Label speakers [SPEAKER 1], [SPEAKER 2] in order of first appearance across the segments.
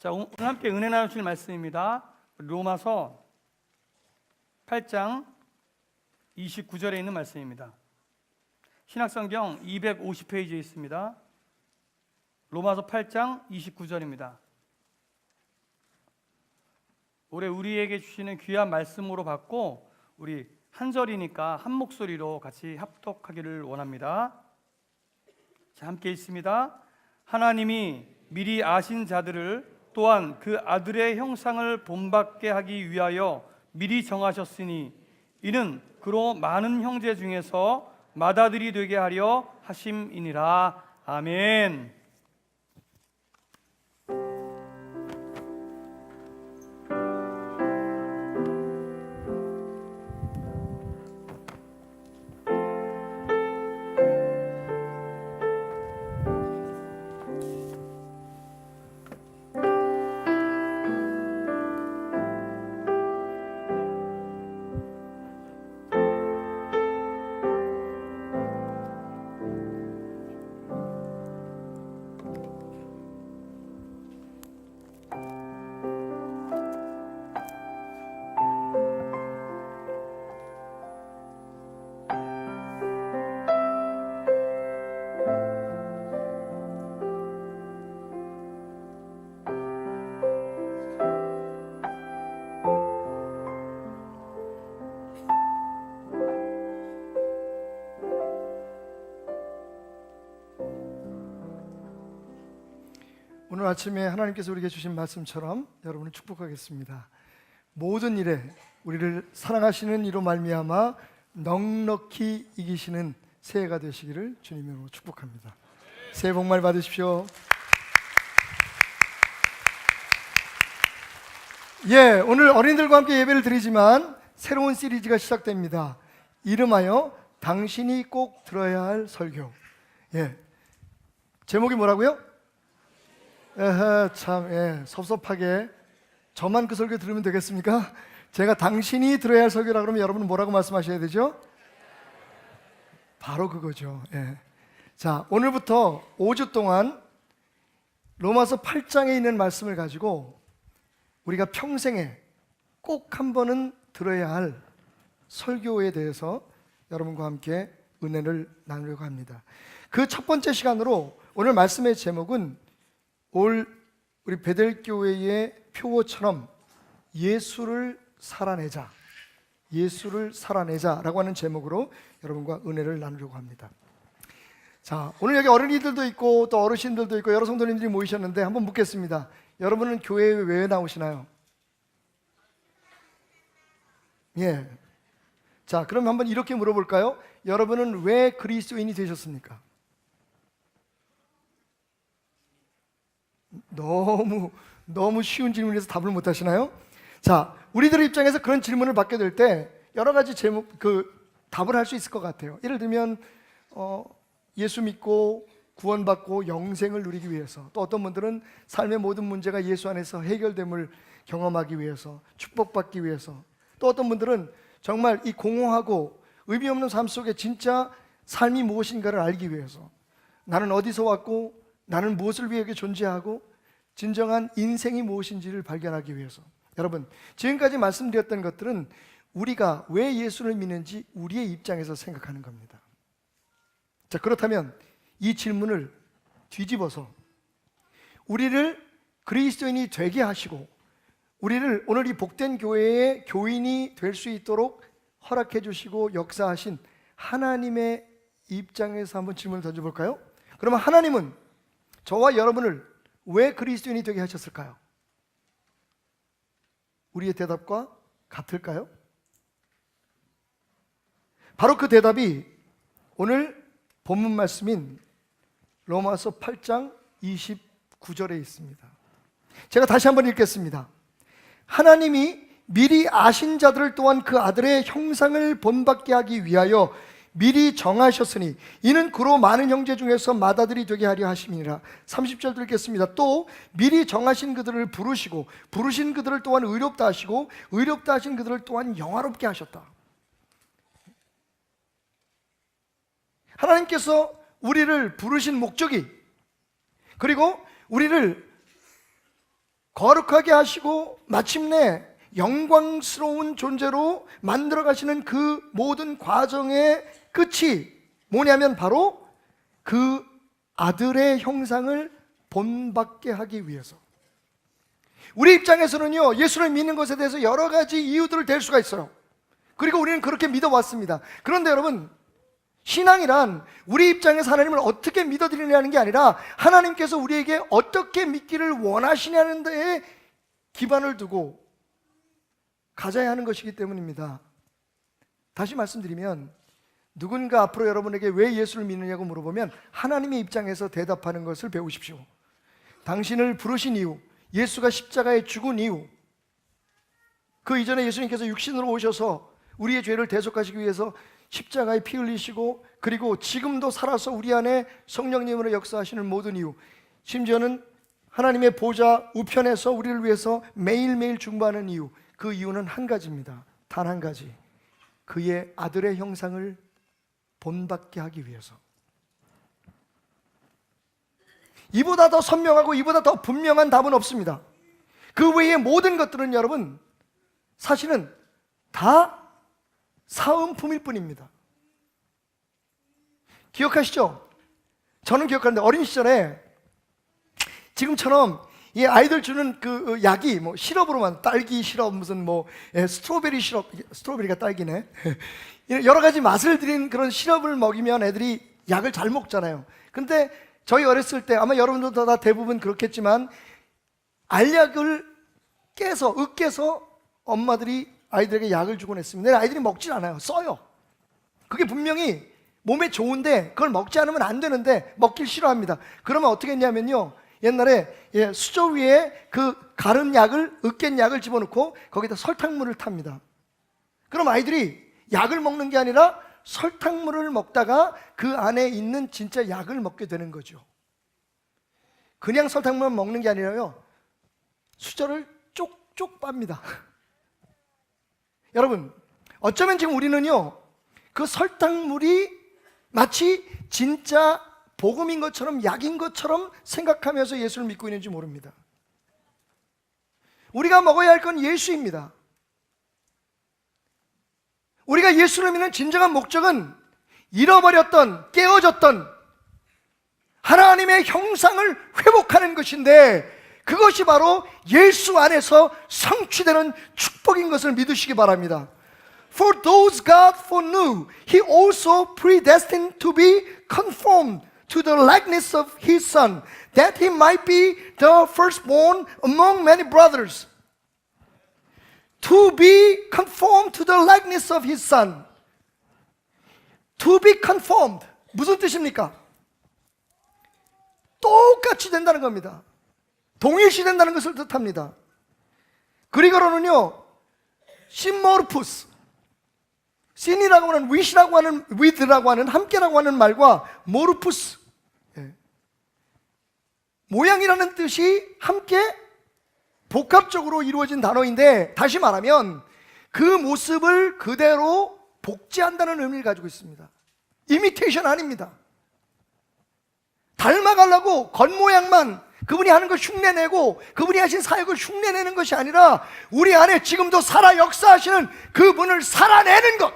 [SPEAKER 1] 자, 오늘 함께 은혜 나누실 말씀입니다. 로마서 8장 29절에 있는 말씀입니다. 신약성경 250페이지에 있습니다. 로마서 8장 29절입니다. 올해 우리에게 주시는 귀한 말씀으로 받고 우리 한 절이니까 한 목소리로 같이 합독하기를 원합니다. 자, 함께 읽습니다. 하나님이 미리 아신 자들을 또한 그 아들의 형상을 본받게 하기 위하여 미리 정하셨으니 이는 그로 많은 형제 중에서 맏아들이 되게 하려 하심이니라. 아멘.
[SPEAKER 2] 오늘 아침에 하나님께서 우리에게 주신 말씀처럼 여러분을 축복하겠습니다. 모든 일에 우리를 사랑하시는 이로 말미암아 넉넉히 이기시는 새해가 되시기를 주님으로 축복합니다. 새해 복 많이 받으십시오. 오늘 어린이들과 함께 예배를 드리지만 새로운 시리즈가 시작됩니다. 이름하여 당신이 꼭 들어야 할 설교. 제목이 뭐라고요? 섭섭하게 저만 그 설교 들으면 되겠습니까? 제가 당신이 들어야 할 설교라 그러면 여러분은 뭐라고 말씀하셔야 되죠? 바로 그거죠. 자, 오늘부터 5주 동안 로마서 8장에 있는 말씀을 가지고 우리가 평생에 꼭 한 번은 들어야 할 설교에 대해서 여러분과 함께 은혜를 나누려고 합니다. 그 첫 번째 시간으로 오늘 말씀의 제목은 우리 베델교회의 표어처럼 예수를 살아내자, 예수를 살아내자라고 하는 제목으로 여러분과 은혜를 나누려고 합니다. 자, 오늘 여기 어린이들도 있고 또 어르신들도 있고 여러 성도님들이 모이셨는데 한번 묻겠습니다. 여러분은 교회에 왜 나오시나요? 자, 그럼 한번 이렇게 물어볼까요? 여러분은 왜 그리스도인이 되셨습니까? 너무 쉬운 질문에서 답을 못 하시나요? 자, 우리들의 입장에서 그런 질문을 받게 될 때 여러 가지 답을 할 수 있을 것 같아요. 예를 들면 예수 믿고 구원받고 영생을 누리기 위해서, 또 어떤 분들은 삶의 모든 문제가 예수 안에서 해결됨을 경험하기 위해서, 축복받기 위해서, 또 어떤 분들은 정말 이 공허하고 의미 없는 삶 속에 진짜 삶이 무엇인가를 알기 위해서, 나는 어디서 왔고 나는 무엇을 위해 존재하고 진정한 인생이 무엇인지를 발견하기 위해서. 여러분, 지금까지 말씀드렸던 것들은 우리가 왜 예수를 믿는지 우리의 입장에서 생각하는 겁니다. 자, 그렇다면 이 질문을 뒤집어서 우리를 그리스도인이 되게 하시고 우리를 오늘 이 복된 교회의 교인이 될 수 있도록 허락해 주시고 역사하신 하나님의 입장에서 한번 질문을 던져볼까요? 그러면 하나님은 저와 여러분을 왜 그리스도인이 되게 하셨을까요? 우리의 대답과 같을까요? 바로 그 대답이 오늘 본문 말씀인 로마서 8장 29절에 있습니다. 제가 다시 한번 읽겠습니다. 하나님이 미리 아신 자들을 또한 그 아들의 형상을 본받게 하기 위하여 미리 정하셨으니 이는 그로 많은 형제 중에서 맏아들이 되게 하려 하심이니라. 30절 읽겠습니다. 또 미리 정하신 그들을 부르시고 부르신 그들을 또한 의롭다 하시고 의롭다 하신 그들을 또한 영화롭게 하셨다. 하나님께서 우리를 부르신 목적이, 그리고 우리를 거룩하게 하시고 마침내 영광스러운 존재로 만들어 가시는 그 모든 과정의 끝이 뭐냐면 바로 그 아들의 형상을 본받게 하기 위해서. 우리 입장에서는요, 예수를 믿는 것에 대해서 여러 가지 이유들을 댈 수가 있어요. 그리고 우리는 그렇게 믿어왔습니다. 그런데 여러분, 신앙이란 우리 입장에서 하나님을 어떻게 믿어드리냐는 게 아니라 하나님께서 우리에게 어떻게 믿기를 원하시냐는 데에 기반을 두고 가져야 하는 것이기 때문입니다. 다시 말씀드리면, 누군가 앞으로 여러분에게 왜 예수를 믿느냐고 물어보면 하나님의 입장에서 대답하는 것을 배우십시오. 당신을 부르신 이유, 예수가 십자가에 죽은 이유, 그 이전에 예수님께서 육신으로 오셔서 우리의 죄를 대속하시기 위해서 십자가에 피 흘리시고, 그리고 지금도 살아서 우리 안에 성령님으로 역사하시는 모든 이유, 심지어는 하나님의 보좌 우편에서 우리를 위해서 매일매일 중보하는 이유, 그 이유는 한 가지입니다. 단 한 가지. 그의 아들의 형상을 본받게 하기 위해서. 이보다 더 선명하고 이보다 더 분명한 답은 없습니다. 그 외의 모든 것들은 여러분 사실은 다 사은품일 뿐입니다. 기억하시죠? 저는 기억하는데 어린 시절에 지금처럼 이 아이들 주는 그 약이 뭐 시럽으로만, 딸기 시럽, 무슨 뭐 스트로베리 시럽, 스트로베리가 딸기네. 여러 가지 맛을 들인 그런 시럽을 먹이면 애들이 약을 잘 먹잖아요. 근데 저희 어렸을 때, 아마 여러분들도 다 대부분 그렇겠지만, 알약을 깨서, 으깨서 엄마들이 아이들에게 약을 주곤 했습니다. 근데 아이들이 먹질 않아요. 써요. 그게 분명히 몸에 좋은데 그걸 먹지 않으면 안 되는데 먹길 싫어합니다. 그러면 어떻게 했냐면요, 옛날에 수저 위에 그 가른 약을, 으깬 약을 집어넣고 거기다 설탕물을 탑니다. 그럼 아이들이 약을 먹는 게 아니라 설탕물을 먹다가 그 안에 있는 진짜 약을 먹게 되는 거죠. 그냥 설탕물만 먹는 게 아니라요, 수저를 쪽쪽 빱니다. 여러분, 어쩌면 지금 우리는요, 그 설탕물이 마치 진짜 복음인 것처럼, 약인 것처럼 생각하면서 예수를 믿고 있는지 모릅니다. 우리가 먹어야 할 건 예수입니다. 우리가 예수를 믿는 진정한 목적은 잃어버렸던, 깨어졌던 하나님의 형상을 회복하는 것인데, 그것이 바로 예수 안에서 성취되는 축복인 것을 믿으시기 바랍니다. For those God foreknew, He also predestined to be conformed to the likeness of His Son, that He might be the firstborn among many brothers. To be conformed to the likeness of His Son. To be conformed. 무슨 뜻입니까? 똑같이 된다는 겁니다. 동일시 된다는 것을 뜻합니다. 그리고로는요, 심모르푸스, 신이라고 하는, with라고 하는, with라고 하는, 함께라고 하는 말과 모르푸스, 모양이라는 뜻이 함께 복합적으로 이루어진 단어인데, 다시 말하면 그 모습을 그대로 복제한다는 의미를 가지고 있습니다. 이미테이션 아닙니다. 닮아가려고 겉모양만, 그분이 하는 걸 흉내내고 그분이 하신 사역을 흉내내는 것이 아니라 우리 안에 지금도 살아 역사하시는 그분을 살아내는 것,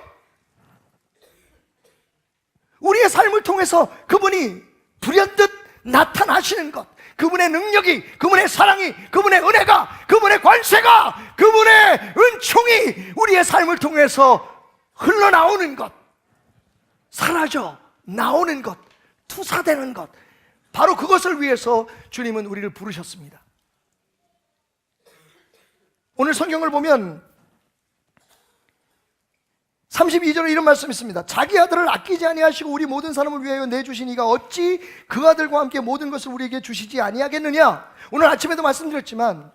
[SPEAKER 2] 우리의 삶을 통해서 그분이 불현듯 나타나시는 것, 그분의 능력이, 그분의 사랑이, 그분의 은혜가, 그분의 관세가, 그분의 은총이 우리의 삶을 통해서 흘러나오는 것, 사라져 나오는 것, 투사되는 것, 바로 그것을 위해서 주님은 우리를 부르셨습니다. 오늘 성경을 보면 32절에 이런 말씀이 있습니다. 자기 아들을 아끼지 아니하시고 우리 모든 사람을 위하여 내주신 이가 어찌 그 아들과 함께 모든 것을 우리에게 주시지 아니하겠느냐. 오늘 아침에도 말씀드렸지만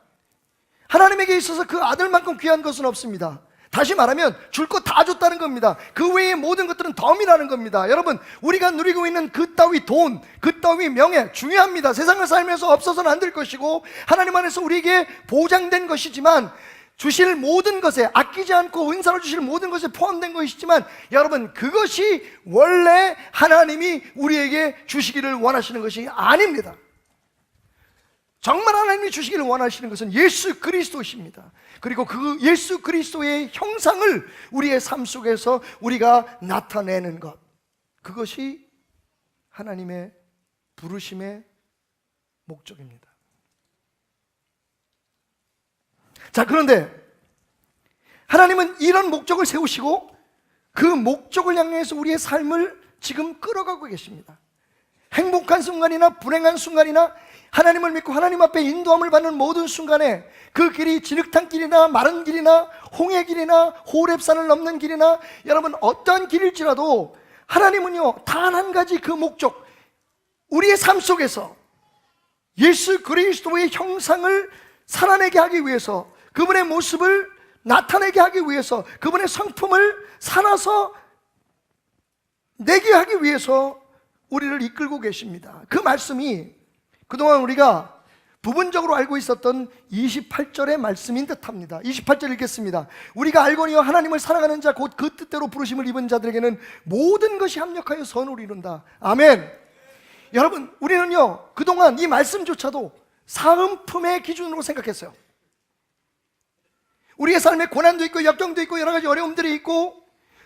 [SPEAKER 2] 하나님에게 있어서 그 아들만큼 귀한 것은 없습니다. 다시 말하면 줄 것 다 줬다는 겁니다. 그 외의 모든 것들은 덤이라는 겁니다. 여러분, 우리가 누리고 있는 그 따위 돈, 그 따위 명예 중요합니다. 세상을 살면서 없어서는 안 될 것이고 하나님 안에서 우리에게 보장된 것이지만, 주실 모든 것에, 아끼지 않고 은사를 주실 모든 것에 포함된 것이지만, 여러분, 그것이 원래 하나님이 우리에게 주시기를 원하시는 것이 아닙니다. 정말 하나님이 주시기를 원하시는 것은 예수 그리스도십니다. 그리고 그 예수 그리스도의 형상을 우리의 삶 속에서 우리가 나타내는 것, 그것이 하나님의 부르심의 목적입니다. 자, 그런데 하나님은 이런 목적을 세우시고 그 목적을 향해서 우리의 삶을 지금 끌어가고 계십니다. 행복한 순간이나 불행한 순간이나 하나님을 믿고 하나님 앞에 인도함을 받는 모든 순간에 그 길이 진흙탕 길이나 마른 길이나 홍해 길이나 호렙산을 넘는 길이나 여러분 어떠한 길일지라도 하나님은요 단 한 가지 그 목적, 우리의 삶 속에서 예수 그리스도의 형상을 살아내게 하기 위해서, 그분의 모습을 나타내게 하기 위해서, 그분의 성품을 살아서 내게 하기 위해서 우리를 이끌고 계십니다. 그 말씀이 그동안 우리가 부분적으로 알고 있었던 28절의 말씀인 듯합니다. 28절 읽겠습니다. 우리가 알거니와 하나님을 사랑하는 자 곧 그 뜻대로 부르심을 입은 자들에게는 모든 것이 합력하여 선을 이룬다. 아멘. 여러분, 우리는요 그동안 이 말씀조차도 사은품의 기준으로 생각했어요. 우리의 삶에 고난도 있고 역경도 있고 여러 가지 어려움들이 있고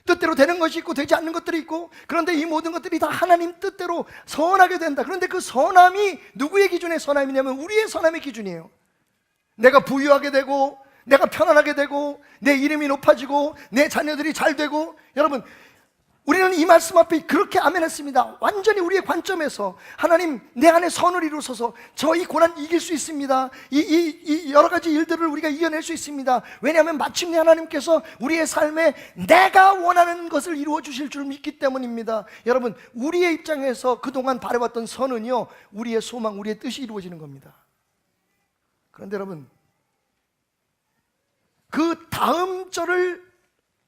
[SPEAKER 2] 뜻대로 되는 것이 있고 되지 않는 것들이 있고, 그런데 이 모든 것들이 다 하나님 뜻대로 선하게 된다. 그런데 그 선함이 누구의 기준의 선함이냐면 우리의 선함의 기준이에요. 내가 부유하게 되고 내가 편안하게 되고 내 이름이 높아지고 내 자녀들이 잘 되고, 여러분 우리는 이 말씀 앞에 그렇게 아멘했습니다. 완전히 우리의 관점에서 하나님 내 안에 선을 이루소서, 저 이 고난 이길 수 있습니다. 이 여러 가지 일들을 우리가 이겨낼 수 있습니다. 왜냐하면 마침내 하나님께서 우리의 삶에 내가 원하는 것을 이루어 주실 줄 믿기 때문입니다. 여러분, 우리의 입장에서 그동안 바라봤던 선은요 우리의 소망, 우리의 뜻이 이루어지는 겁니다. 그런데 여러분, 그 다음 절을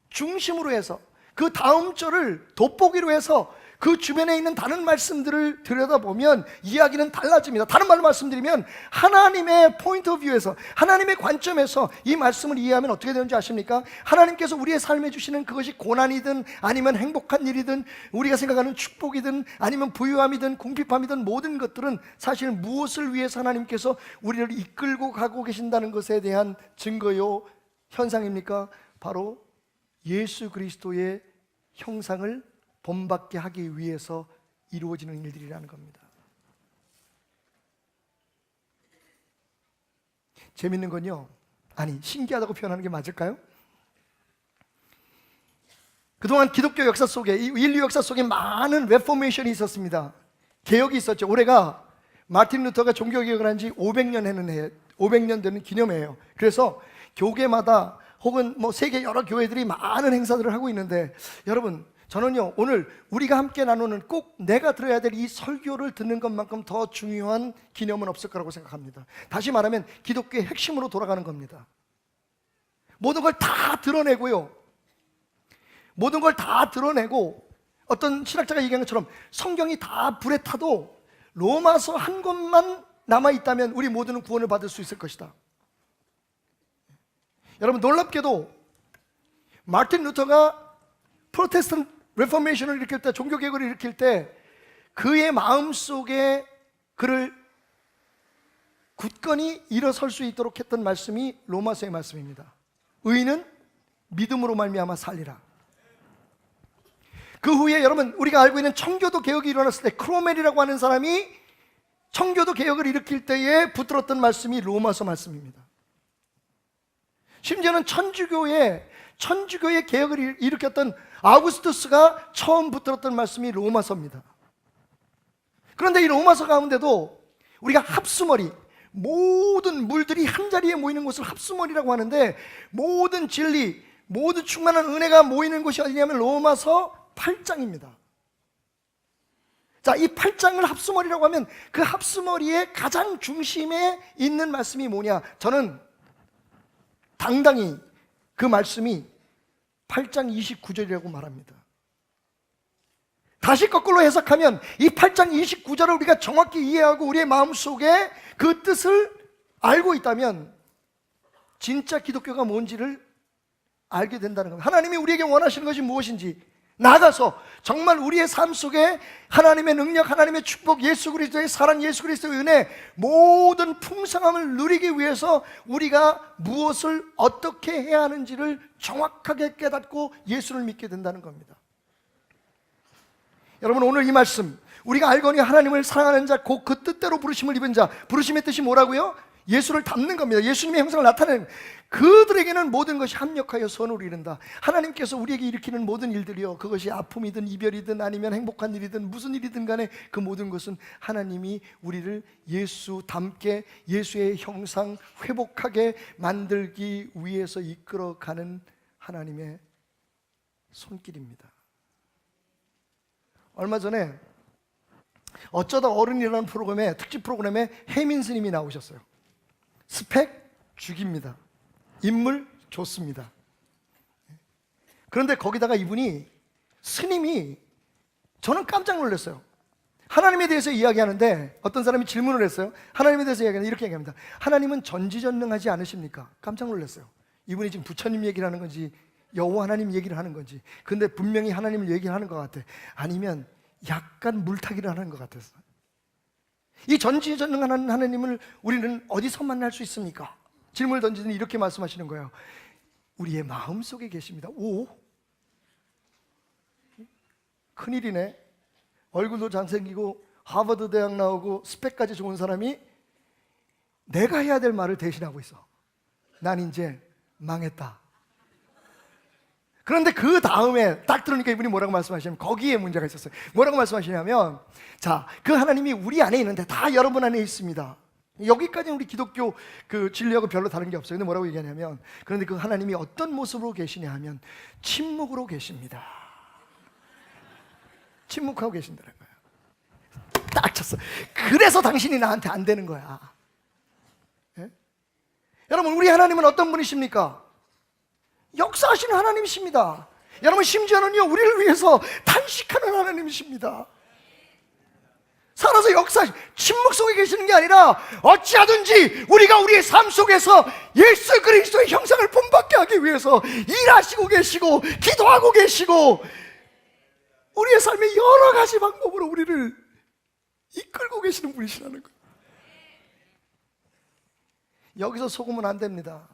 [SPEAKER 2] 중심으로 해서, 그 다음 절을 돋보기로 해서 그 주변에 있는 다른 말씀들을 들여다보면 이야기는 달라집니다. 다른 말로 말씀드리면 하나님의 포인트 오브 뷰에서, 하나님의 관점에서 이 말씀을 이해하면 어떻게 되는지 아십니까? 하나님께서 우리의 삶에 주시는 그것이 고난이든 아니면 행복한 일이든 우리가 생각하는 축복이든 아니면 부유함이든 궁핍함이든 모든 것들은 사실 무엇을 위해서 하나님께서 우리를 이끌고 가고 계신다는 것에 대한 증거요 현상입니까? 바로 예수 그리스도의 형상을 본받게 하기 위해서 이루어지는 일들이라는 겁니다. 재밌는 건요, 아니 신기하다고 표현하는 게 맞을까요? 그동안 기독교 역사 속에, 이 인류 역사 속에 많은 레포메이션이 있었습니다. 개혁이 있었죠. 올해가 마틴 루터가 종교개혁을 한 지 500년 했는 해, 500년 되는 기념해예요. 그래서 교계마다 혹은 뭐 세계 여러 교회들이 많은 행사들을 하고 있는데, 여러분 저는요 오늘 우리가 함께 나누는 꼭 내가 들어야 될 이 설교를 듣는 것만큼 더 중요한 기념은 없을 거라고 생각합니다. 다시 말하면 기독교의 핵심으로 돌아가는 겁니다. 모든 걸 다 드러내고요, 모든 걸 다 드러내고, 어떤 신학자가 얘기한 것처럼 성경이 다 불에 타도 로마서 한 권만 남아있다면 우리 모두는 구원을 받을 수 있을 것이다. 여러분, 놀랍게도 마틴 루터가 프로테스탄트 레포메이션을 일으킬 때, 종교개혁을 일으킬 때 그의 마음속에 그를 굳건히 일어설 수 있도록 했던 말씀이 로마서의 말씀입니다. 의인은 믿음으로 말미암아 살리라. 그 후에 여러분, 우리가 알고 있는 청교도 개혁이 일어났을 때 크로멜이라고 하는 사람이 청교도 개혁을 일으킬 때에 붙들었던 말씀이 로마서 말씀입니다. 심지어는 천주교의 개혁을 일으켰던 아우구스투스가 처음 붙들었던 말씀이 로마서입니다. 그런데 이 로마서 가운데도 우리가 합수머리, 모든 물들이 한자리에 모이는 곳을 합수머리라고 하는데, 모든 진리, 모든 충만한 은혜가 모이는 곳이 어디냐면 로마서 8장입니다. 자, 이 8장을 합수머리라고 하면 그 합수머리의 가장 중심에 있는 말씀이 뭐냐? 저는 당당히 그 말씀이 8장 29절이라고 말합니다. 다시 거꾸로 해석하면 이 8장 29절을 우리가 정확히 이해하고 우리의 마음속에 그 뜻을 알고 있다면 진짜 기독교가 뭔지를 알게 된다는 겁니다. 하나님이 우리에게 원하시는 것이 무엇인지, 나가서 정말 우리의 삶 속에 하나님의 능력, 하나님의 축복, 예수 그리스도의 사랑, 예수 그리스도의 은혜, 모든 풍성함을 누리기 위해서 우리가 무엇을 어떻게 해야 하는지를 정확하게 깨닫고 예수를 믿게 된다는 겁니다. 여러분, 오늘 이 말씀, 우리가 알거니 하나님을 사랑하는 자, 곧 그 뜻대로 부르심을 입은 자, 부르심의 뜻이 뭐라고요? 예수를 닮는 겁니다. 예수님의 형상을 나타내는, 그들에게는 모든 것이 합력하여 선을 이룬다. 하나님께서 우리에게 일으키는 모든 일들이요, 그것이 아픔이든 이별이든 아니면 행복한 일이든 무슨 일이든 간에 그 모든 것은 하나님이 우리를 예수 닮게, 예수의 형상 회복하게 만들기 위해서 이끌어가는 하나님의 손길입니다. 얼마 전에 어쩌다 어른이라는 프로그램에, 특집 프로그램에 혜민 스님이 나오셨어요. 스펙 죽입니다. 인물 좋습니다. 그런데 거기다가 이분이, 스님이, 저는 깜짝 놀랐어요. 하나님에 대해서 이야기하는데 어떤 사람이 질문을 했어요. 하나님에 대해서 이야기하는데 이렇게 얘기합니다. 하나님은 전지전능하지 않으십니까? 깜짝 놀랐어요. 이분이 지금 부처님 얘기를 하는 건지 여호와 하나님 얘기를 하는 건지, 근데 분명히 하나님을 얘기하는 것 같아. 아니면 약간 물타기를 하는 것 같았어요. 이 전지전능한 하나님을 우리는 어디서 만날 수 있습니까? 질문을 던지더니 이렇게 말씀하시는 거예요. 우리의 마음속에 계십니다. 오? 큰일이네. 얼굴도 잘생기고 하버드 대학 나오고 스펙까지 좋은 사람이 내가 해야 될 말을 대신하고 있어. 난 이제 망했다. 그런데 그 다음에 딱 들으니까 이분이 뭐라고 말씀하시냐면, 거기에 문제가 있었어요. 뭐라고 말씀하시냐면, 자, 그 하나님이 우리 안에 있는데 다 여러분 안에 있습니다. 여기까지는 우리 기독교 그 진리하고 별로 다른 게 없어요. 근데 뭐라고 얘기하냐면, 그런데 그 하나님이 어떤 모습으로 계시냐 하면 침묵으로 계십니다. 침묵하고 계신다는 거예요. 딱 쳤어. 그래서 당신이 나한테 안 되는 거야. 예? 여러분, 우리 하나님은 어떤 분이십니까? 역사하시는 하나님이십니다. 여러분, 심지어는요, 우리를 위해서 탄식하는 하나님이십니다. 살아서 침묵 속에 계시는 게 아니라 어찌하든지 우리가 우리의 삶 속에서 예수 그리스도의 형상을 본받게 하기 위해서 일하시고 계시고 기도하고 계시고 우리의 삶의 여러 가지 방법으로 우리를 이끌고 계시는 분이시라는 거예요. 여기서 속으면 안 됩니다.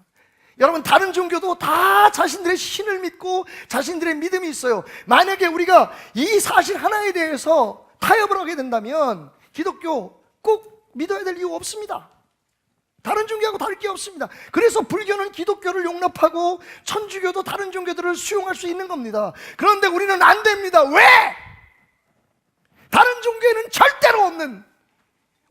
[SPEAKER 2] 여러분, 다른 종교도 다 자신들의 신을 믿고 자신들의 믿음이 있어요. 만약에 우리가 이 사실 하나에 대해서 타협을 하게 된다면 기독교 꼭 믿어야 될 이유 없습니다. 다른 종교하고 다를 게 없습니다. 그래서 불교는 기독교를 용납하고 천주교도 다른 종교들을 수용할 수 있는 겁니다. 그런데 우리는 안 됩니다. 왜? 다른 종교에는 절대로 없는,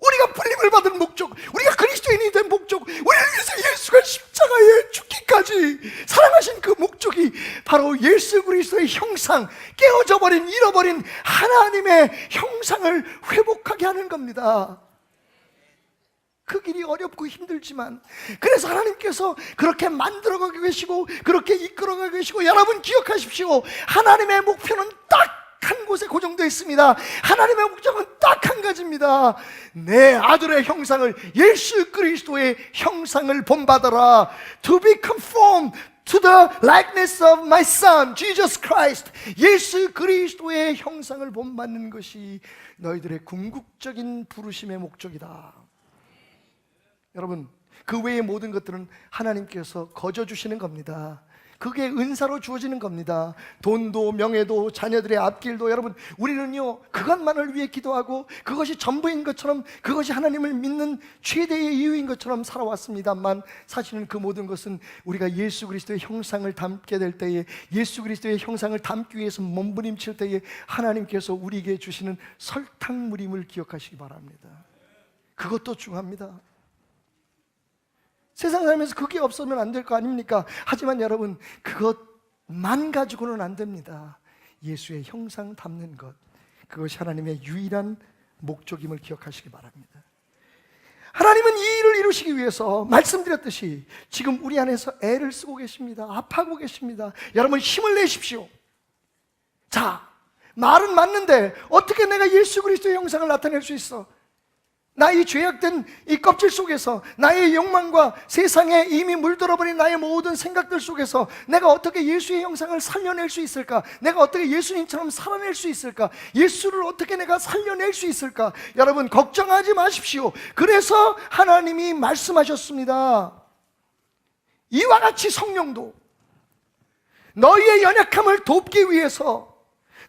[SPEAKER 2] 우리가 불림을 받은 목적, 우리가 그리스도인이 된 목적, 우리를 위해서 예수가 십자가에 죽기까지 사랑하신 그 목적이 바로 예수 그리스도의 형상, 깨어져 버린, 잃어버린 하나님의 형상을 회복하게 하는 겁니다. 그 길이 어렵고 힘들지만, 그래서 하나님께서 그렇게 만들어가고 계시고 그렇게 이끌어가고 계시고, 여러분 기억하십시오. 하나님의 목표는 딱 한 곳에 고정되어 있습니다. 하나님의 목적은 딱 한 가지입니다. 내 아들의 형상을, 예수 그리스도의 형상을 본받아라. To be conformed to the likeness of my son, Jesus Christ. 예수 그리스도의 형상을 본받는 것이 너희들의 궁극적인 부르심의 목적이다. 여러분, 그 외의 모든 것들은 하나님께서 거저 주시는 겁니다. 그게 은사로 주어지는 겁니다. 돈도 명예도 자녀들의 앞길도. 여러분, 우리는요 그것만을 위해 기도하고 그것이 전부인 것처럼, 그것이 하나님을 믿는 최대의 이유인 것처럼 살아왔습니다만, 사실은 그 모든 것은 우리가 예수 그리스도의 형상을 담게 될 때에, 예수 그리스도의 형상을 담기 위해서 몸부림칠 때에 하나님께서 우리에게 주시는 설탕물임을 기억하시기 바랍니다. 그것도 중요합니다. 세상 살면서 그게 없으면 안 될 거 아닙니까? 하지만 여러분, 그것만 가지고는 안 됩니다. 예수의 형상 담는 것, 그것이 하나님의 유일한 목적임을 기억하시기 바랍니다. 하나님은 이 일을 이루시기 위해서 말씀드렸듯이 지금 우리 안에서 애를 쓰고 계십니다. 아파하고 계십니다. 여러분, 힘을 내십시오. 자, 말은 맞는데 어떻게 내가 예수 그리스도의 형상을 나타낼 수 있어? 나의 죄악된 이 껍질 속에서, 나의 욕망과 세상에 이미 물들어버린 나의 모든 생각들 속에서 내가 어떻게 예수의 형상을 살려낼 수 있을까? 내가 어떻게 예수님처럼 살아낼 수 있을까? 예수를 어떻게 내가 살려낼 수 있을까? 여러분, 걱정하지 마십시오. 그래서 하나님이 말씀하셨습니다. 이와 같이 성령도 너희의 연약함을 돕기 위해서,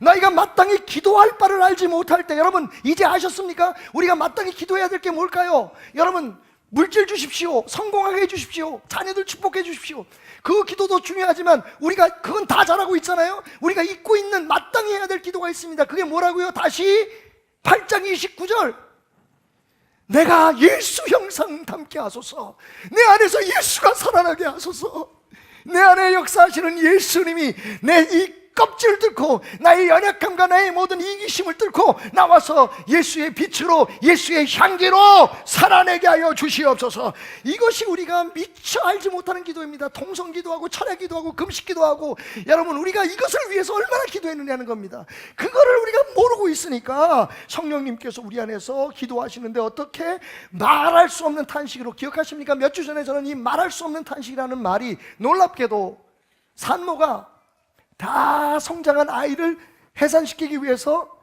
[SPEAKER 2] 너희가 마땅히 기도할 바를 알지 못할 때, 여러분 이제 아셨습니까? 우리가 마땅히 기도해야 될 게 뭘까요? 여러분, 물질 주십시오, 성공하게 해주십시오, 자녀들 축복해 주십시오. 그 기도도 중요하지만 우리가 그건 다 잘하고 있잖아요. 우리가 잊고 있는 마땅히 해야 될 기도가 있습니다. 그게 뭐라고요? 다시 8장 29절, 내가 예수 형상 닮게 하소서. 내 안에서 예수가 살아나게 하소서. 내 안에 역사하시는 예수님이 내 이 껍질을 뚫고 나의 연약함과 나의 모든 이기심을 뚫고 나와서 예수의 빛으로, 예수의 향기로 살아내게 하여 주시옵소서. 이것이 우리가 미처 알지 못하는 기도입니다. 통성 기도하고 철야 기도하고 금식 기도하고, 여러분 우리가 이것을 위해서 얼마나 기도했느냐는 겁니다. 그거를 우리가 모르고 있으니까 성령님께서 우리 안에서 기도하시는데 어떻게 말할 수 없는 탄식으로, 기억하십니까? 몇 주 전에 저는 이 말할 수 없는 탄식이라는 말이 놀랍게도 산모가 다 성장한 아이를 해산시키기 위해서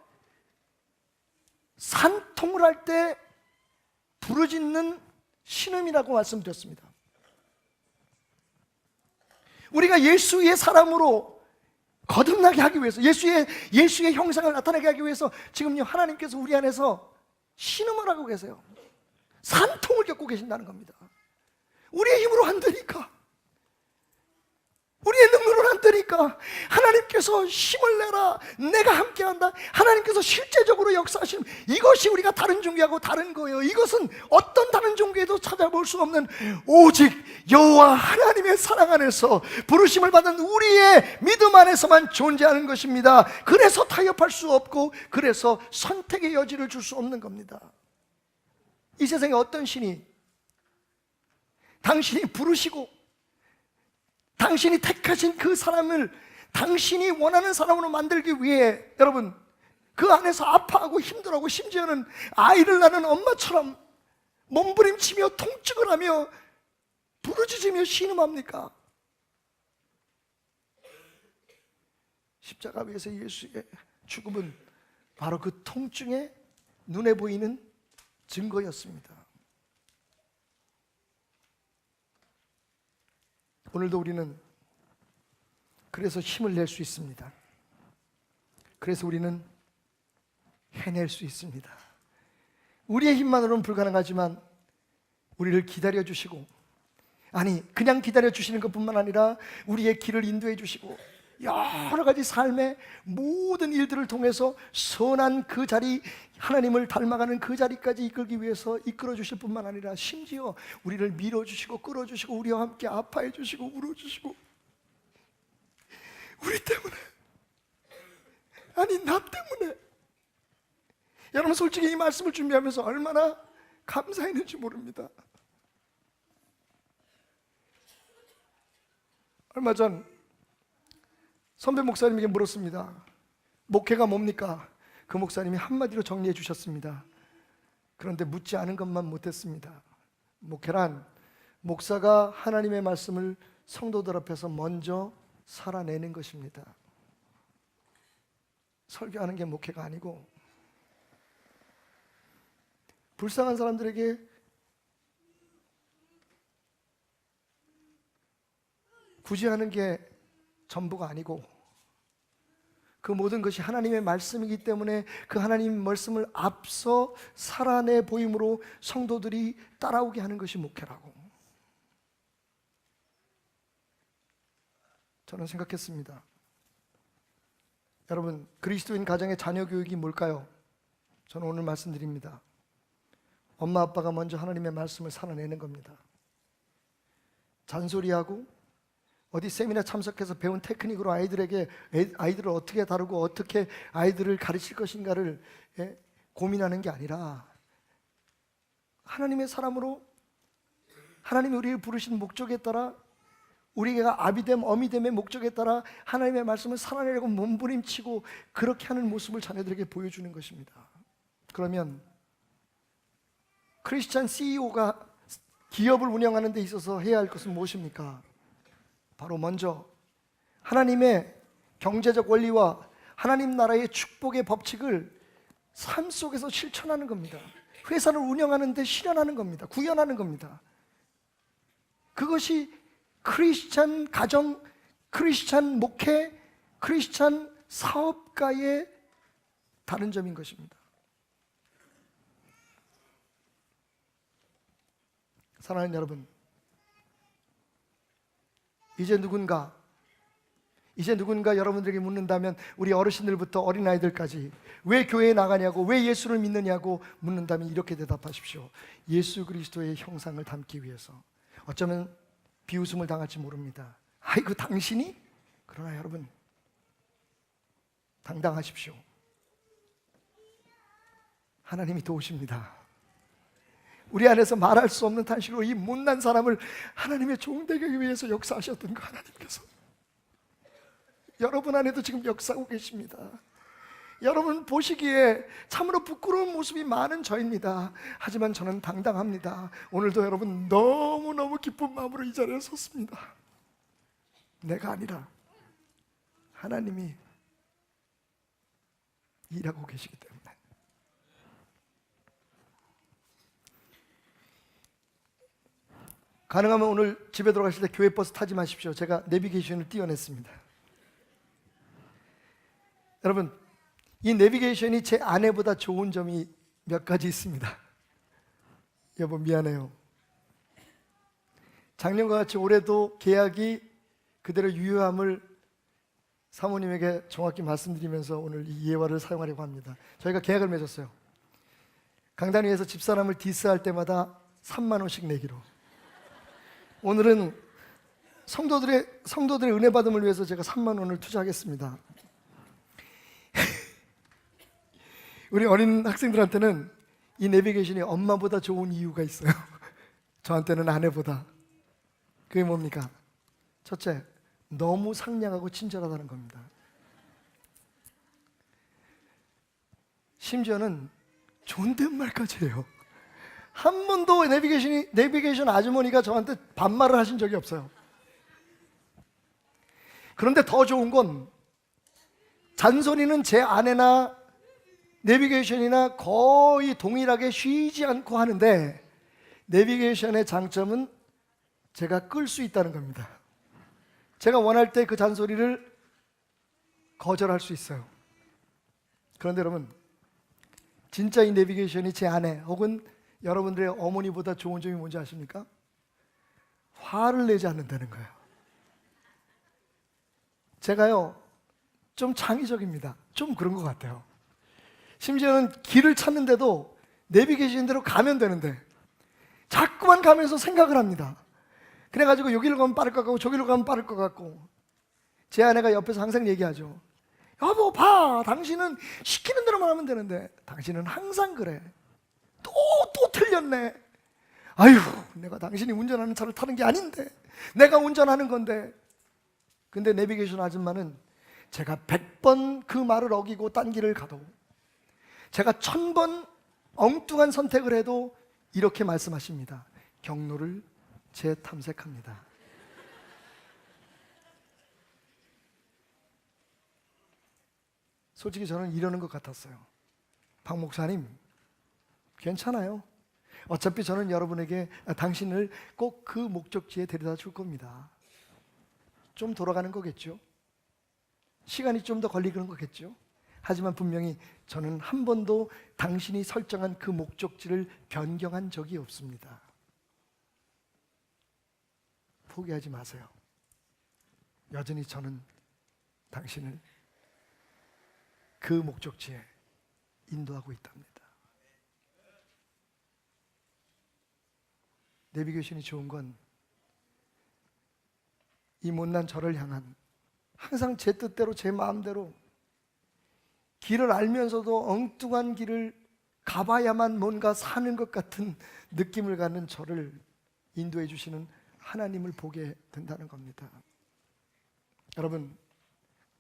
[SPEAKER 2] 산통을 할 때 부르짖는 신음이라고 말씀드렸습니다. 우리가 예수의 사람으로 거듭나게 하기 위해서, 예수의 형상을 나타내게 하기 위해서 지금요 하나님께서 우리 안에서 신음을 하고 계세요. 산통을 겪고 계신다는 겁니다. 우리의 힘으로 안 되니까, 우리의 능력으로 안 되니까 하나님께서 힘을 내라, 내가 함께한다, 하나님께서 실제적으로 역사하시는, 이것이 우리가 다른 종교하고 다른 거예요. 이것은 어떤 다른 종교에도 찾아볼 수 없는 오직 여호와 하나님의 사랑 안에서 부르심을 받은 우리의 믿음 안에서만 존재하는 것입니다. 그래서 타협할 수 없고, 그래서 선택의 여지를 줄 수 없는 겁니다. 이 세상에 어떤 신이 당신이 부르시고 당신이 택하신 그 사람을 당신이 원하는 사람으로 만들기 위해, 여러분 그 안에서 아파하고 힘들어하고 심지어는 아이를 낳는 엄마처럼 몸부림치며 통증을 하며 부르짖으며 신음합니까? 십자가 위에서 예수의 죽음은 바로 그 통증의 눈에 보이는 증거였습니다. 오늘도 우리는 그래서 힘을 낼 수 있습니다. 그래서 우리는 해낼 수 있습니다. 우리의 힘만으로는 불가능하지만 우리를 기다려 주시고, 아니 그냥 기다려 주시는 것뿐만 아니라 우리의 길을 인도해 주시고, 여러 가지 삶의 모든 일들을 통해서 선한 그 자리, 하나님을 닮아가는 그 자리까지 이끌기 위해서 이끌어 주실 뿐만 아니라 심지어 우리를 밀어주시고 끌어주시고 우리와 함께 아파해 주시고 울어주시고, 우리 때문에, 아니 나 때문에. 여러분 솔직히 이 말씀을 준비하면서 얼마나 감사했는지 모릅니다. 얼마 전 선배 목사님에게 물었습니다. 목회가 뭡니까? 그 목사님이 한마디로 정리해 주셨습니다. 그런데 묻지 않은 것만 못했습니다. 목회란 목사가 하나님의 말씀을 성도들 앞에서 먼저 살아내는 것입니다. 설교하는 게 목회가 아니고, 불쌍한 사람들에게 구제하는 게 전부가 아니고, 그 모든 것이 하나님의 말씀이기 때문에 그 하나님의 말씀을 앞서 살아내 보임으로 성도들이 따라오게 하는 것이 목회라고 저는 생각했습니다. 여러분, 그리스도인 가정의 자녀 교육이 뭘까요? 저는 오늘 말씀드립니다. 엄마 아빠가 먼저 하나님의 말씀을 살아내는 겁니다. 잔소리하고 어디 세미나 참석해서 배운 테크닉으로 아이들을 어떻게 다루고 어떻게 아이들을 가르칠 것인가를 고민하는 게 아니라, 하나님의 사람으로 하나님이 우리를 부르신 목적에 따라, 우리가 아비됨 어미됨의 목적에 따라 하나님의 말씀을 살아내려고 몸부림치고 그렇게 하는 모습을 자녀들에게 보여주는 것입니다. 그러면 크리스찬 CEO가 기업을 운영하는 데 있어서 해야 할 것은 무엇입니까? 바로 먼저 하나님의 경제적 원리와 하나님 나라의 축복의 법칙을 삶 속에서 실천하는 겁니다. 회사를 운영하는 데 실현하는 겁니다. 구현하는 겁니다. 그것이 크리스찬 가정, 크리스찬 목회, 크리스찬 사업가의 다른 점인 것입니다. 사랑하는 여러분, 이제 누군가 여러분들에게 묻는다면, 우리 어르신들부터 어린아이들까지 왜 교회에 나가냐고, 왜 예수를 믿느냐고 묻는다면 이렇게 대답하십시오. 예수 그리스도의 형상을 담기 위해서. 어쩌면 비웃음을 당할지 모릅니다. 아이고 당신이? 그러나 여러분, 당당하십시오. 하나님이 도우십니다. 우리 안에서 말할 수 없는 탄식으로 이 못난 사람을 하나님의 종되기 위해서 역사하셨던 그 하나님께서 여러분 안에도 지금 역사하고 계십니다. 여러분 보시기에 참으로 부끄러운 모습이 많은 저입니다. 하지만 저는 당당합니다. 오늘도 여러분 너무너무 기쁜 마음으로 이 자리에 섰습니다. 내가 아니라 하나님이 일하고 계시기 때문에. 가능하면 오늘 집에 들어가실 때 교회 버스 타지 마십시오. 제가 내비게이션을 띄워냈습니다. 여러분, 이 내비게이션이 제 아내보다 좋은 점이 몇 가지 있습니다. 여보 미안해요. 작년과 같이 올해도 계약이 그대로 유효함을 사모님에게 정확히 말씀드리면서 오늘 이 예화를 사용하려고 합니다. 저희가 계약을 맺었어요. 강단 위에서 집사람을 디스할 때마다 3만 원씩 내기로. 오늘은 성도들의 은혜 받음을 위해서 제가 3만 원을 투자하겠습니다. 우리 어린 학생들한테는 이 내비게이션이 엄마보다 좋은 이유가 있어요. 저한테는 아내보다. 그게 뭡니까? 첫째, 너무 상냥하고 친절하다는 겁니다. 심지어는 존댓말까지 해요. 한 번도 내비게이션 아주머니가 저한테 반말을 하신 적이 없어요. 그런데 더 좋은 건 잔소리는 제 아내나 내비게이션이나 거의 동일하게 쉬지 않고 하는데, 내비게이션의 장점은 제가 끌 수 있다는 겁니다. 제가 원할 때 그 잔소리를 거절할 수 있어요. 그런데 여러분, 진짜 이 내비게이션이 제 아내 혹은 여러분들의 어머니보다 좋은 점이 뭔지 아십니까? 화를 내지 않는다는 거예요. 제가요 좀 창의적입니다. 좀 그런 것 같아요. 심지어는 길을 찾는데도 내비게이션대로 가면 되는데 자꾸만 가면서 생각을 합니다. 그래가지고 여기로 가면 빠를 것 같고 저기로 가면 빠를 것 같고. 제 아내가 옆에서 항상 얘기하죠. 여보 봐, 당신은 시키는 대로만 하면 되는데 당신은 항상 그래. 또 틀렸네. 아유, 내가 당신이 운전하는 차를 타는 게 아닌데, 내가 운전하는 건데. 근데 내비게이션 아줌마는 제가 100번 그 말을 어기고 딴 길을 가도, 제가 1000번 엉뚱한 선택을 해도 이렇게 말씀하십니다. 경로를 재탐색합니다. 솔직히 저는 이러는 것 같았어요. 박 목사님, 괜찮아요. 어차피 저는 여러분에게 당신을 꼭 그 목적지에 데려다 줄 겁니다. 좀 돌아가는 거겠죠? 시간이 좀 더 걸리는 거겠죠? 하지만 분명히 저는 한 번도 당신이 설정한 그 목적지를 변경한 적이 없습니다. 포기하지 마세요. 여전히 저는 당신을 그 목적지에 인도하고 있답니다. 내비게이션이 좋은 건 이 못난 저를 향한, 항상 제 뜻대로 제 마음대로 길을 알면서도 엉뚱한 길을 가봐야만 뭔가 사는 것 같은 느낌을 갖는 저를 인도해 주시는 하나님을 보게 된다는 겁니다. 여러분,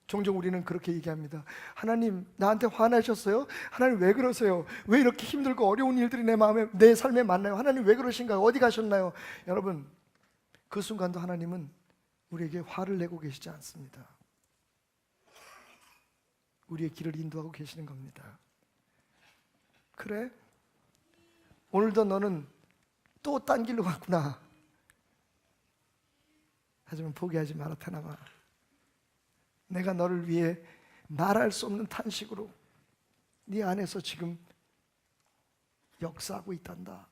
[SPEAKER 2] 종종 우리는 그렇게 얘기합니다. 하나님, 나한테 화나셨어요? 하나님 왜 그러세요? 왜 이렇게 힘들고 어려운 일들이 내 삶에 많나요? 하나님 왜 그러신가요? 어디 가셨나요? 여러분, 그 순간도 하나님은 우리에게 화를 내고 계시지 않습니다. 우리의 길을 인도하고 계시는 겁니다. 그래? 오늘도 너는 또 딴 길로 갔구나. 하지만 포기하지 마라, 테나마. 내가 너를 위해 말할 수 없는 탄식으로 네 안에서 지금 역사하고 있단다.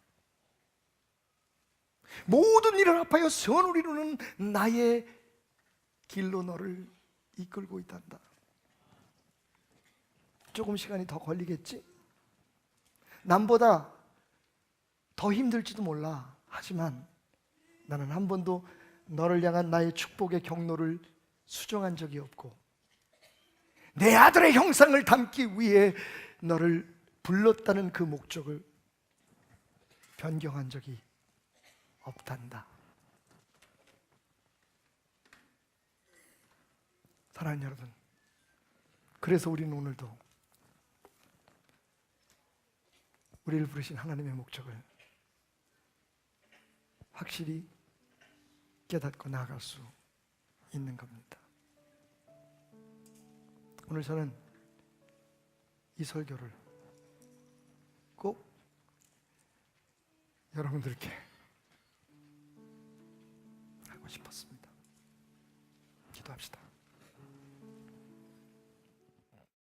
[SPEAKER 2] 모든 일을 합하여 선을 이루는 나의 길로 너를 이끌고 있단다. 조금 시간이 더 걸리겠지? 남보다 더 힘들지도 몰라. 하지만 나는 한 번도 너를 향한 나의 축복의 경로를 수정한 적이 없고 내 아들의 형상을 담기 위해 너를 불렀다는 그 목적을 변경한 적이 없단다. 사랑하는 여러분, 그래서 우리는 오늘도 우리를 부르신 하나님의 목적을 확실히 깨닫고 나아갈 수 있는 겁니다. 오늘 저는 이 설교를 꼭 여러분들께 하고 싶었습니다. 기도합시다.